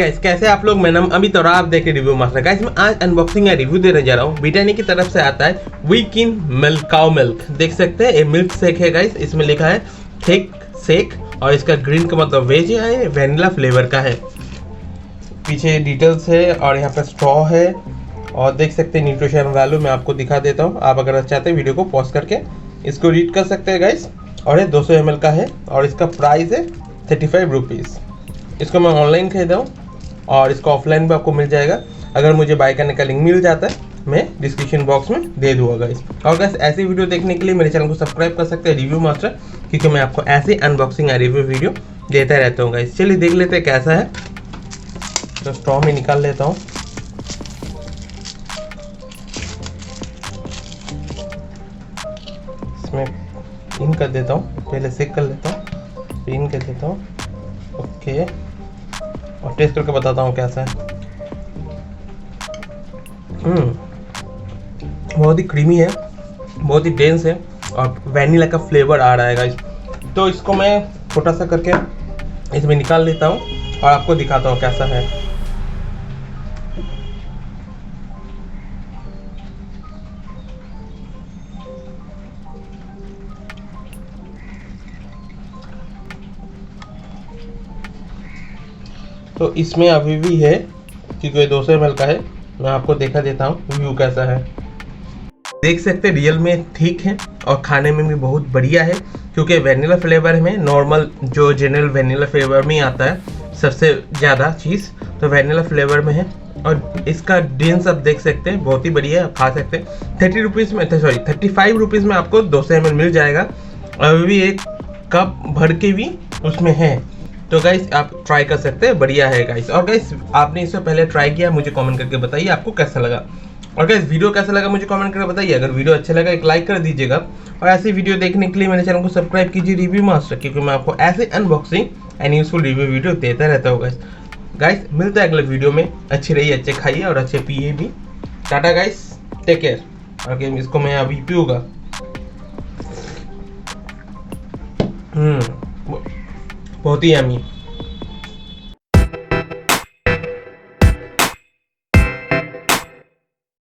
Guys कैसे आप लोग, मेरा नाम अमित और आप देख रहे रिव्यू मास्टर। गाइस मैं आज अनबॉक्सिंग या रिव्यू देने जा रहा हूँ। ब्रिटानिया की तरफ से आता है वीकिन मिल्क, काउ मिल्क। देख सकते हैं ये मिल्क शेक है गाइस। इसमें लिखा है थिक शेक और इसका ग्रीन का मतलब वेज है, वेनिला फ्लेवर का है। पीछे डिटेल्स है और यहाँ पे स्ट्रॉ है और देख सकते हैं न्यूट्रिशन वैल्यू मैं आपको दिखा देता हूँ। आप अगर चाहते हैं वीडियो को पॉज करके इसको रीड कर सकते हैं गाइस। और ये 200 ml का है और इसका प्राइस है 35 रुपीज़। इसको मैं ऑनलाइन खरीदा हूँ और इसको ऑफलाइन भी आपको मिल जाएगा। अगर मुझे बाय करने का लिंक मिल जाता है मैं डिस्क्रिप्शन बॉक्स में दे दूँगा गाइस। और गाइस ऐसी वीडियो देखने के लिए मेरे चैनल को सब्सक्राइब कर सकते हैं रिव्यू मास्टर, क्योंकि मैं आपको ऐसी अनबॉक्सिंग या रिव्यू वीडियो देता रहता हूँ गाइस। चलिए देख लेते हैं कैसा है। तो स्ट्रॉ में निकाल लेता हूँ। इसमें इन कर देता हूँ, पहले सेक कर लेता हूँ, इन कर देता हूँ। ओके, और टेस्ट करके बताता हूँ कैसा है। बहुत ही क्रीमी है, बहुत ही डेंस है और वैनिला का फ्लेवर आ रहा है गाइस। तो इसको मैं छोटा सा करके इसमें निकाल लेता हूँ और आपको दिखाता हूँ कैसा है। तो इसमें अभी भी है क्योंकि ये 200 ml का है। मैं आपको देखा देता हूँ व्यू कैसा है। देख सकते हैं रियल में ठीक है और खाने में भी बहुत बढ़िया है, क्योंकि वेनिला फ्लेवर में नॉर्मल जो जनरल वेनिला फ्लेवर में आता है सबसे ज़्यादा चीज़, तो वेनिला फ्लेवर में है। और इसका डेंस आप देख सकते हैं बहुत ही बढ़िया है, आप खा सकते हैं। 30 रुपीज़ में, सॉरी 35 रुपीज़ में आपको 200 ml मिल जाएगा। अभी भी एक कप भर के भी उसमें है, तो गाइस आप ट्राई कर सकते हैं, बढ़िया है गाइस। और गाइस आपने इससे पहले ट्राई किया, मुझे कमेंट करके बताइए आपको कैसा लगा। और गाइस वीडियो कैसा लगा मुझे कमेंट करके बताइए। अगर वीडियो अच्छा लगा एक लाइक कर दीजिएगा और ऐसी वीडियो देखने के लिए मेरे चैनल को सब्सक्राइब कीजिए रिव्यू मास्टर, क्योंकि मैं आपको ऐसे unboxing and useful review video देता रहता हूँ गाइस। गाइस मिलता है अगले वीडियो में। अच्छे रहिए, अच्छे खाइए और अच्छे पिए भी। Tata guys, take care. और इसको मैं अभी पीऊँगा। बहुत ही यम्मी।